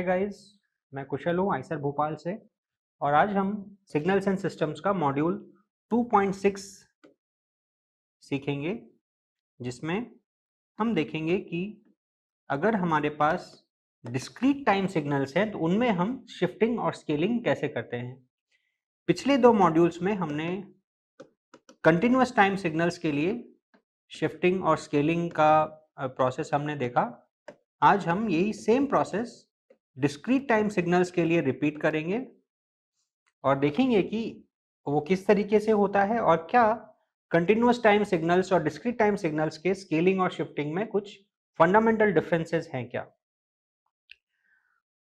Guys, मैं कुशल हूँ Eicher Bhopal से और आज हम सिग्नल्स एंड सिस्टम्स का मॉड्यूल 2.6 सीखेंगे, जिसमें हम देखेंगे कि अगर हमारे पास डिस्क्रीट टाइम सिग्नल्स हैं तो उनमें हम शिफ्टिंग और स्केलिंग कैसे करते हैं। पिछले दो मॉड्यूल्स में हमने कंटिन्यूअस टाइम सिग्नल्स के लिए शिफ्टिंग और स्केलिंग का प्रोसेस हमने देखा। आज हम यही same process discrete time signals के लिए रिपीट करेंगे और देखेंगे कि वो किस तरीके से होता है और क्या कंटिन्यूअस टाइम सिग्नल्स और डिस्क्रीट टाइम सिग्नल्स के स्केलिंग और शिफ्टिंग में कुछ फंडामेंटल डिफरेंसेस हैं क्या।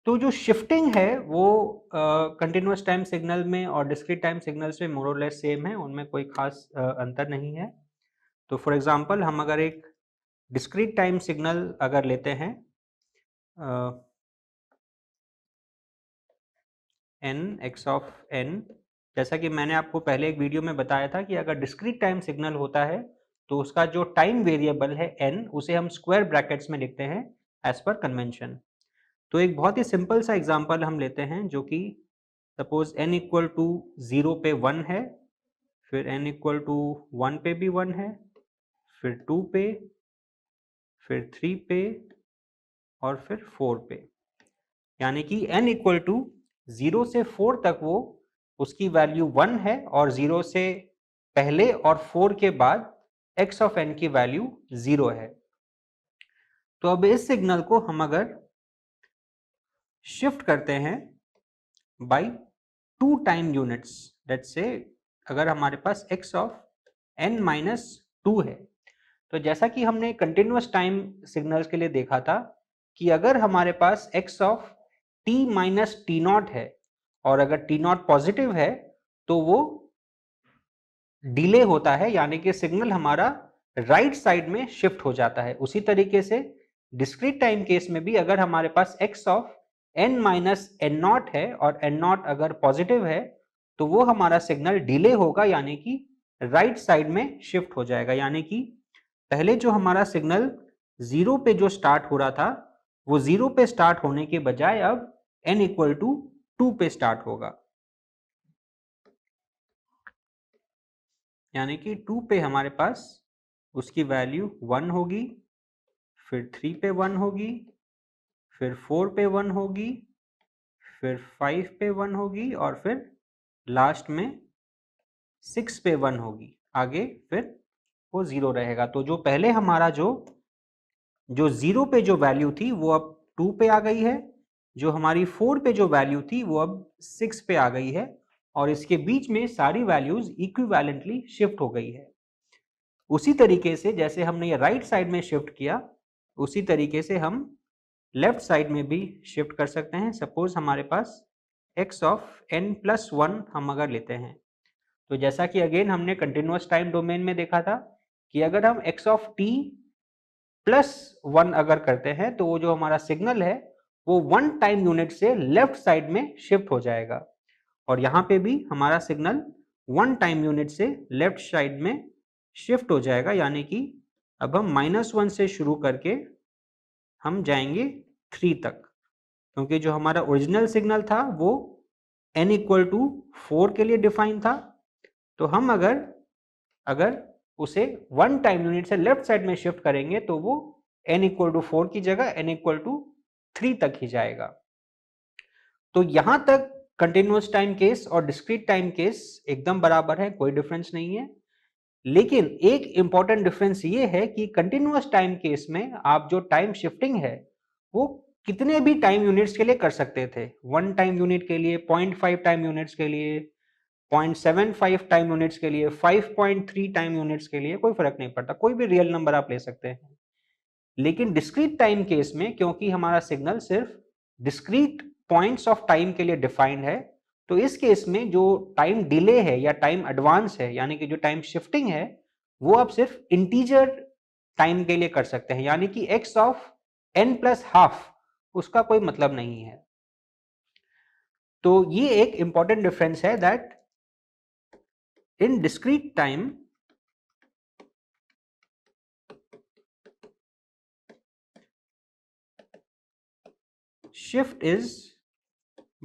तो जो शिफ्टिंग है वो कंटिन्यूअस टाइम सिग्नल में और डिस्क्रीट टाइम सिग्नल्स में मोर और लेस सेम है, उनमें कोई खास अंतर नहीं है। तो फॉर एग्जांपल हम अगर एक डिस्क्रीट टाइम सिग्नल अगर लेते हैं n x ऑफ n, जैसा कि मैंने आपको पहले एक वीडियो में बताया था कि अगर डिस्क्रीट टाइम सिग्नल होता है तो उसका जो टाइम वेरिएबल है n, उसे हम स्क्वायर ब्रैकेट्स में लिखते हैं एज पर कन्वेंशन। तो एक बहुत ही सिंपल सा एग्जांपल हम लेते हैं, जो कि सपोज n इक्वल टू 0 पे 1 है, फिर n इक्वल टू 1 पे भी 1 है, फिर 2 पे, फिर 3 पे और फिर 4 पे। यानी कि n इक्वल टू 0 से 4 तक वो उसकी वैल्यू 1 है और 0 से पहले और 4 के बाद x ऑफ n की वैल्यू 0 है। तो अब इस सिग्नल को हम अगर शिफ्ट करते हैं bye 2 time units, let's say अगर हमारे पास x ऑफ n माइनस 2 है, तो जैसा कि हमने कंटिन्यूअस टाइम सिग्नल्स के लिए देखा था कि अगर हमारे पास x of t minus T not है और अगर टी नॉट पॉजिटिव है तो वो डिले होता है, यानी कि सिग्नल हमारा राइट साइड में शिफ्ट हो जाता है। उसी तरीके से डिस्क्रीट टाइम केस में भी अगर हमारे पास x of n minus n naught है और एन नॉट अगर पॉजिटिव है तो वो हमारा सिग्नल डिले होगा, यानी कि राइट साइड में शिफ्ट हो जाएगा। यानी कि पहले जो हमारा सिग्नल 0 पे जो स्टार्ट हो रहा था वो 0 पे स्टार्ट होने के बजाय अब n इक्वल टू 2 पे स्टार्ट होगा, यानी कि 2 पे हमारे पास उसकी वैल्यू 1 होगी, फिर 3 पे 1 होगी, फिर 4 पे 1 होगी, फिर 5 पे 1 होगी और फिर लास्ट में 6 पे 1 होगी। आगे फिर वो 0 रहेगा। तो जो पहले हमारा जो 0 पे जो वैल्यू थी वो अब 2 पे आ गई है, जो हमारी 4 पे जो वैल्यू थी वो अब 6 पे आ गई है और इसके बीच में सारी वैल्यूज इक्विवेलेंटली शिफ्ट हो गई है। उसी तरीके से जैसे हमने ये राइट साइड में शिफ्ट किया, उसी तरीके से हम लेफ्ट साइड में भी शिफ्ट कर सकते हैं। सपोज हमारे पास x ऑफ n प्लस 1 हम अगर लेते हैं, तो जैसा कि अगेन हमने कंटिन्यूअस टाइम डोमेन में देखा था कि अगर हम x ऑफ t प्लस 1 अगर करते हैं तो वो जो हमारा सिग्नल है वो 1 टाइम यूनिट से लेफ्ट साइड में शिफ्ट हो जाएगा और यहाँ पे भी हमारा सिग्नल 1 टाइम यूनिट से लेफ्ट साइड में शिफ्ट हो जाएगा। यानी कि अब हम -1 से शुरू करके हम जाएंगे 3 तक, क्योंकि जो हमारा ओरिजिनल सिग्नल था वो n इक्वल टू 4 के लिए डिफाइन था। तो हम अगर उसे 1 टाइम यूनिट से लेफ्ट साइड में शिफ्ट करेंगे तो वो n इक्वल टू 4 की जगह n इक्वल टू 3 तक ही जाएगा। तो यहां तक कंटिन्यूअस टाइम केस और डिस्क्रीट टाइम केस एकदम बराबर है, कोई डिफरेंस नहीं है। लेकिन एक इंपॉर्टेंट डिफरेंस ये है कि कंटिन्यूअस टाइम केस में आप जो टाइम शिफ्टिंग है वो कितने भी टाइम यूनिट्स के लिए कर सकते थे। 1 टाइम यूनिट के लिए, 0.5 टाइम यूनिट्स के लिए, 0.75 टाइम यूनिट्स के लिए, 5.3 टाइम यूनिट्स के लिए, कोई फर्क नहीं पड़ता, कोई भी रियल नंबर आप ले सकते हैं। लेकिन डिस्क्रीट टाइम केस में क्योंकि हमारा सिग्नल सिर्फ डिस्क्रीट पॉइंट्स ऑफ टाइम के लिए डिफाइंड है, तो इस केस में जो टाइम डिले है या टाइम एडवांस है, यानी कि जो टाइम शिफ्टिंग है, वो आप सिर्फ इंटीजर टाइम के लिए कर सकते हैं, यानी कि x of n plus half, उसका कोई मतलब नहीं है। तो ये एक इंपॉर्टेंट डिफरेंस है that in discrete time shift is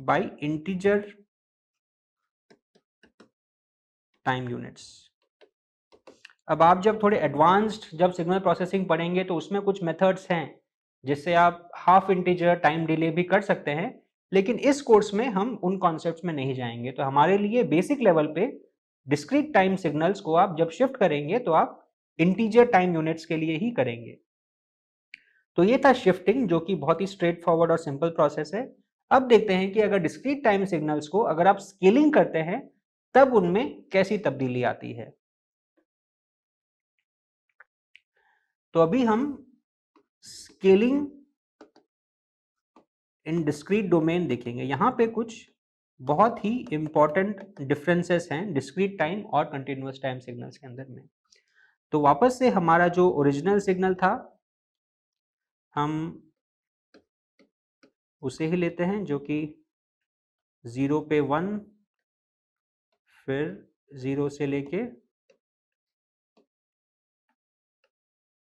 by integer time units. अब आप जब थोड़े एडवांस्ड जब सिग्नल प्रोसेसिंग पढ़ेंगे तो उसमें कुछ मेथड्स हैं जिससे आप हाफ इंटीजर टाइम डिले भी कर सकते हैं, लेकिन इस कोर्स में हम उन कॉन्सेप्ट्स में नहीं जाएंगे। तो हमारे लिए बेसिक लेवल पे डिस्क्रीट टाइम सिग्नल्स को आप जब शिफ्ट करेंगे तो आप इंटीजर टाइम यूनिट्स के लिए ही करेंगे। तो ये था शिफ्टिंग, जो कि बहुत ही स्ट्रेट फॉरवर्ड और सिंपल प्रोसेस है। अब देखते हैं कि अगर डिस्क्रीट टाइम सिग्नल्स को अगर आप स्केलिंग करते हैं तब उनमें कैसी तब्दीली आती है। तो अभी हम स्केलिंग इन डिस्क्रीट डोमेन देखेंगे। यहाँ पे कुछ बहुत ही इंपॉर्टेंट डिफरेंसेस हैं डिस्क्रीट टाइम और कंटिन्यूअस टाइम सिग्नल्स के अंदर में। तो वापस से हमारा जो ओरिजिनल सिग्नल था हम उसे ही लेते हैं, जो कि 0 पे 1, फिर 0 से लेके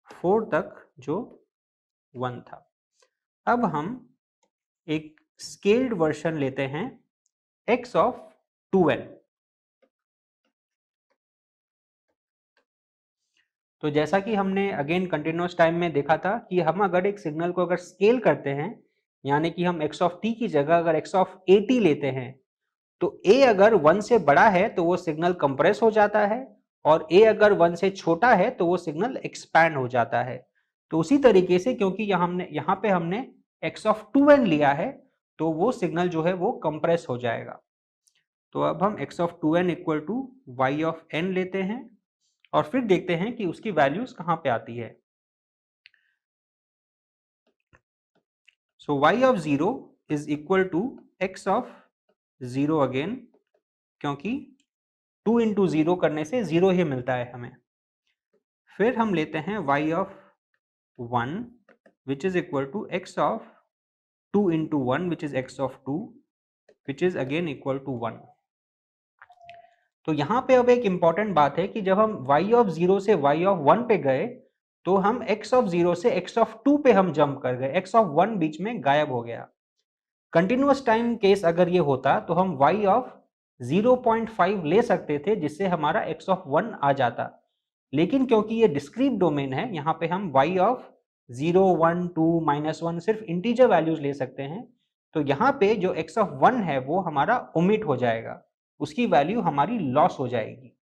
4 तक जो 1 था। अब हम एक स्केल्ड वर्जन लेते हैं x ऑफ 2n। तो जैसा कि हमने अगेन कंटिन्यूअस टाइम में देखा था कि हम अगर एक सिग्नल को अगर स्केल करते हैं, यानी कि हम x ऑफ t की जगह अगर x ऑफ at लेते हैं, तो a अगर 1 से बड़ा है तो वो सिग्नल कंप्रेस हो जाता है, और a अगर 1 से छोटा है तो वो सिग्नल एक्सपैंड हो जाता है। तो उसी तरीके से क्योंकि यहाँ पे हमने x ऑफ 2n लिया है तो वो सिग्नल जो है वो कंप्रेस हो जाएगा। तो अब हम x of 2n equal to y of n लेते हैं और फिर देखते हैं कि उसकी वैल्यूज कहाँ पे आती है। So y of 0 is equal to x of 0 again, क्योंकि 2 इंटू 0 करने से 0 ही मिलता है हमें। फिर हम लेते हैं y of 1 which is equal to x of 2 into 1 which is x of 2 which is again equal to 1। तो यहाँ पे अब एक इंपॉर्टेंट बात है कि जब हम y ऑफ 0 से y ऑफ 1 पे गए तो हम x ऑफ 0 से x ऑफ 2 पे हम जंप कर गए, x ऑफ 1 बीच में गायब हो गया। कंटिन्यूअस टाइम केस अगर ये होता तो हम y ऑफ 0.5 ले सकते थे जिससे हमारा x ऑफ 1 आ जाता, लेकिन क्योंकि ये डिस्क्रीट डोमेन है यहाँ पे हम y ऑफ 0, 1, 2, -1 सिर्फ इंटीजर वैल्यूज ले सकते हैं। तो यहाँ पे जो x ऑफ 1 है वो हमारा ओमिट हो जाएगा, उसकी वैल्यू हमारी लॉस हो जाएगी।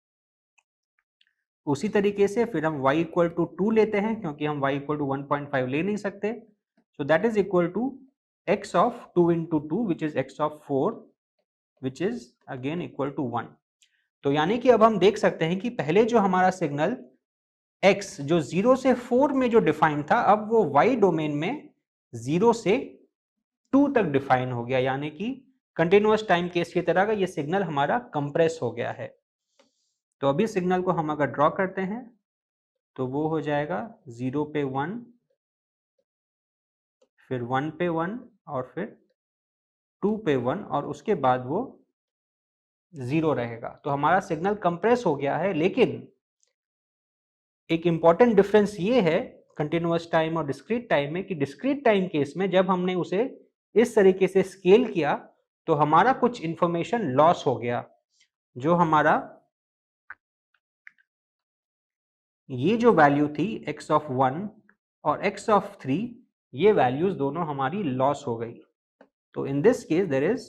उसी तरीके से फिर हम y इक्वल टू 2 लेते हैं क्योंकि हम y इक्वल टू 1.5 ले नहीं सकते। So that is equal to x of 2 into 2 which is x of 4 which is again equal to 1। तो यानी कि अब हम देख सकते हैं कि पहले जो हमारा सिग्नल x जो 0 से 4 में जो डिफाइन था, अब वो y डोमेन में 0 से 2 तक डिफाइन हो गया, यानी कि कंटिन्यूअस टाइम केस की तरह का ये सिग्नल हमारा कंप्रेस हो गया है। तो अभी सिग्नल को हम अगर ड्रॉ करते हैं तो वो हो जाएगा 0 पे 1, फिर 1 पे 1 और फिर 2 पे 1 और उसके बाद वो 0 रहेगा। तो हमारा सिग्नल कंप्रेस हो गया है, लेकिन एक इंपॉर्टेंट डिफरेंस ये है कंटिन्यूअस टाइम और डिस्क्रीट टाइम में कि डिस्क्रीट टाइम केस में जब हमने उसे इस तरीके से स्केल किया तो हमारा कुछ इंफॉर्मेशन लॉस हो गया। जो हमारा ये जो वैल्यू थी x ऑफ 1 और x ऑफ 3, ये वैल्यूज दोनों हमारी लॉस हो गई। तो in this case there is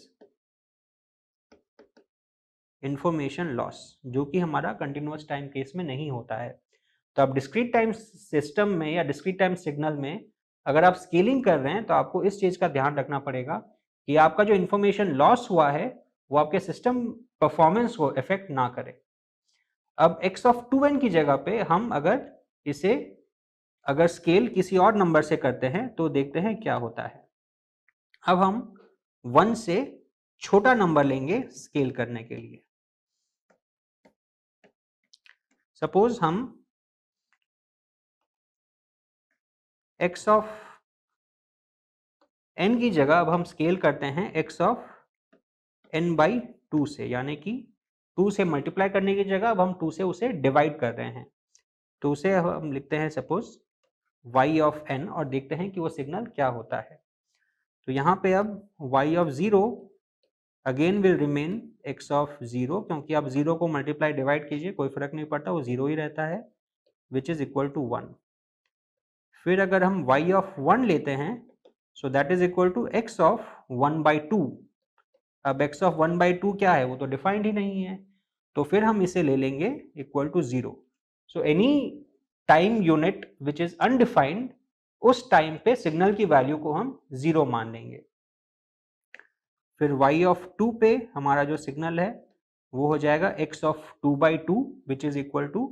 information loss, जो कि हमारा कंटिन्यूअस टाइम केस में नहीं होता है। तो आप डिस्क्रीट टाइम सिस्टम में या डिस्क्रीट टाइम सिग्नल में अगर आप स्केलिंग कर रहे हैं तो आपको इस चीज का ध्यान रखना पड़ेगा कि आपका जो इंफॉर्मेशन लॉस हुआ है वो आपके सिस्टम परफॉर्मेंस को इफेक्ट ना करे। अब x ऑफ 2n की जगह पे हम अगर इसे अगर स्केल किसी और नंबर से करते हैं तो देखते हैं क्या होता है। अब हम 1 से छोटा नंबर लेंगे स्केल करने के लिए। सपोज हम x ऑफ n की जगह अब हम स्केल करते हैं x ऑफ n बाई 2 से, यानी कि 2 से मल्टीप्लाई करने की जगह अब हम 2 से उसे डिवाइड कर रहे हैं। तो उसे हम लिखते हैं सपोज y ऑफ n और देखते हैं कि वो सिग्नल क्या होता है। तो यहाँ पे अब y of 0 again will remain x of 0, क्योंकि आप 0 को मल्टीप्लाई डिवाइड कीजिए कोई फर्क नहीं पड़ता, वो 0 ही रहता है, विच इज इक्वल टू 1। फिर अगर हम y ऑफ 1 लेते हैं, so that is equal to x of 1/2। अब x ऑफ 1/2 क्या है, वो तो डिफाइंड ही नहीं है, तो फिर हम इसे ले लेंगे equal to 0। So any time unit which is undefined, उस टाइम पे सिग्नल की वैल्यू को हम 0 मान लेंगे। फिर y ऑफ 2 पे हमारा जो सिग्नल है वो हो जाएगा x of 2/2 which is equal to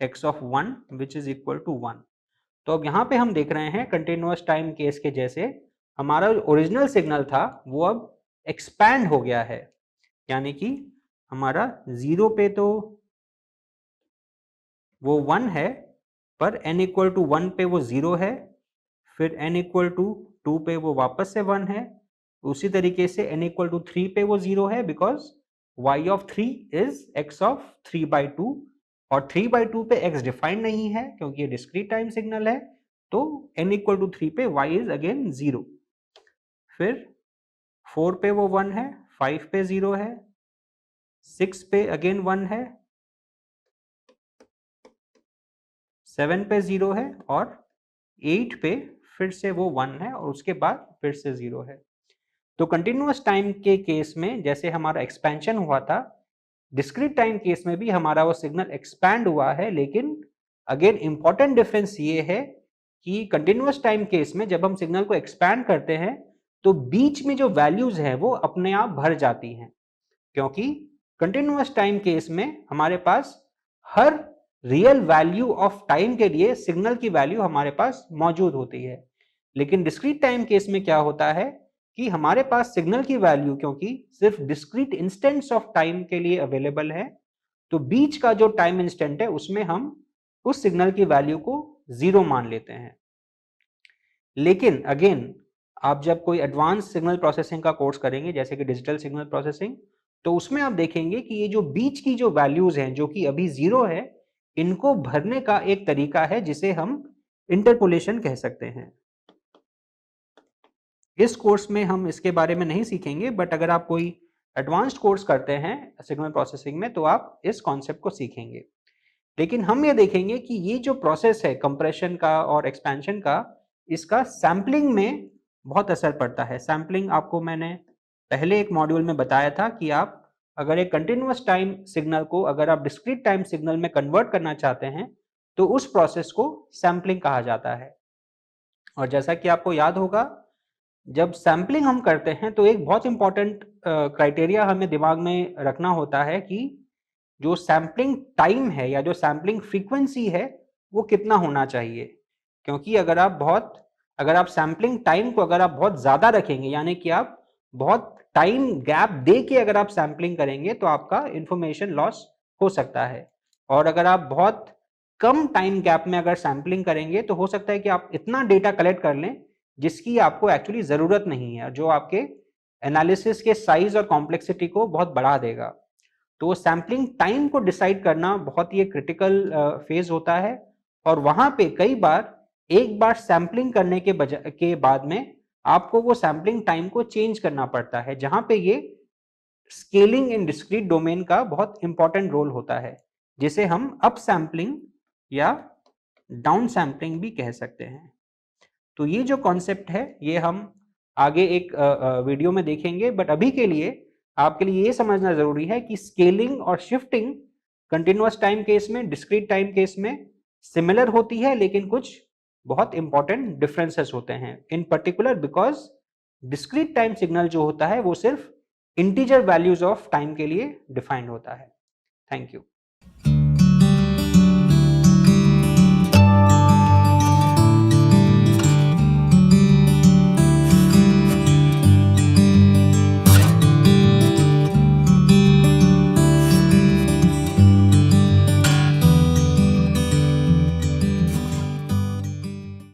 x of 1 which is equal to 1। तो अब यहाँ पे हम देख रहे हैं कंटिन्यूअस टाइम केस के जैसे हमारा ओरिजिनल सिग्नल था वो अब एक्सपैंड हो गया है, यानी कि हमारा 0 पे तो वो 1 है, पर n इक्वल टू 1 पे वो 0 है, फिर n इक्वल टू 2 पे वो वापस से 1 है, उसी तरीके से n इक्वल टू 3 पे वो 0 है, because y of 3 is x of 3/2, और 3/2 पे x डिफाइंड नहीं है क्योंकि ये डिस्क्रीट टाइम सिग्नल है, तो n इक्वल टू 3 पे y इज अगेन 0। फिर 4 पे वो 1 है, 5 पे 0 है, 6 पे अगेन 1 है, 7 पे 0 है, और 8 पे फिर से वो 1 है, और उसके बाद फिर से 0 है। तो कंटिन्यूअस टाइम के केस में जैसे हमारा एक्सपेंशन हुआ था, डिस्क्रीट टाइम केस में भी हमारा वो सिग्नल एक्सपैंड हुआ है, लेकिन अगेन इंपॉर्टेंट डिफरेंस ये है कि कंटिन्यूअस टाइम केस में जब हम सिग्नल को एक्सपैंड करते हैं तो बीच में जो वैल्यूज हैं वो अपने आप भर जाती हैं, क्योंकि कंटिन्यूअस टाइम केस में हमारे पास हर रियल वैल्यू ऑफ टाइम के लिए सिग्नल की वैल्यू हमारे पास मौजूद होती है। लेकिन डिस्क्रीट टाइम केस में क्या होता है कि हमारे पास सिग्नल की वैल्यू क्योंकि सिर्फ डिस्क्रीट इंस्टेंट्स ऑफ टाइम के लिए अवेलेबल है, तो बीच का जो टाइम इंस्टेंट है उसमें हम उस सिग्नल की वैल्यू को 0 मान लेते हैं। लेकिन अगेन आप जब कोई एडवांस सिग्नल प्रोसेसिंग का कोर्स करेंगे जैसे कि डिजिटल सिग्नल प्रोसेसिंग, तो उसमें आप देखेंगे कि ये जो बीच की जो वैल्यूज हैं जो कि अभी 0 है, इनको भरने का एक तरीका है जिसे हम इंटरपोलेशन कह सकते हैं। इस कोर्स में हम इसके बारे में नहीं सीखेंगे, बट अगर आप कोई एडवांस्ड कोर्स करते हैं सिग्नल प्रोसेसिंग में तो आप इस कॉन्सेप्ट को सीखेंगे। लेकिन हम ये देखेंगे कि ये जो प्रोसेस है कंप्रेशन का और एक्सपेंशन का, इसका सैम्पलिंग में बहुत असर पड़ता है। सैम्पलिंग आपको मैंने पहले एक मॉड्यूल में बताया था कि आप अगर एक कंटिन्यूअस टाइम सिग्नल को अगर आप डिस्क्रीट टाइम सिग्नल में कन्वर्ट करना चाहते हैं तो उस प्रोसेस को सैम्पलिंग कहा जाता है। और जैसा कि आपको याद होगा, जब सैम्पलिंग हम करते हैं तो एक बहुत इंपॉर्टेंट क्राइटेरिया हमें दिमाग में रखना होता है कि जो सैम्पलिंग टाइम है या जो सैम्पलिंग फ्रीक्वेंसी है वो कितना होना चाहिए। क्योंकि अगर आप सैम्पलिंग टाइम को अगर आप बहुत ज़्यादा रखेंगे, यानी कि आप बहुत टाइम गैप दे के अगर आप सैम्पलिंग करेंगे तो आपका इंफॉर्मेशन लॉस हो सकता है। और अगर आप बहुत कम टाइम गैप में अगर सैम्पलिंग करेंगे तो हो सकता है कि आप इतना डेटा कलेक्ट कर लें जिसकी आपको एक्चुअली ज़रूरत नहीं है, जो आपके एनालिसिस के साइज और कॉम्प्लेक्सिटी को बहुत बढ़ा देगा। तो सैम्पलिंग टाइम को डिसाइड करना बहुत ही क्रिटिकल फेज होता है, और वहां पे कई बार एक बार सैम्पलिंग करने के बाद में आपको वो सैम्पलिंग टाइम को चेंज करना पड़ता है, जहां पे ये स्केलिंग इन डिस्क्रीट डोमेन का बहुत इंपॉर्टेंट रोल होता है, जिसे हम अप सैम्पलिंग या डाउन सैम्पलिंग भी कह सकते हैं। तो ये जो कॉन्सेप्ट है ये हम आगे एक वीडियो में देखेंगे, बट अभी के लिए आपके लिए ये समझना जरूरी है कि स्केलिंग और शिफ्टिंग कंटिन्यूअस टाइम केस में, डिस्क्रीट टाइम केस में सिमिलर होती है, लेकिन कुछ बहुत इंपॉर्टेंट डिफरेंसेस होते हैं। इन particular because discrete time signal जो होता है वो सिर्फ इंटीजर वैल्यूज ऑफ टाइम के लिए डिफाइंड होता है। Thank you.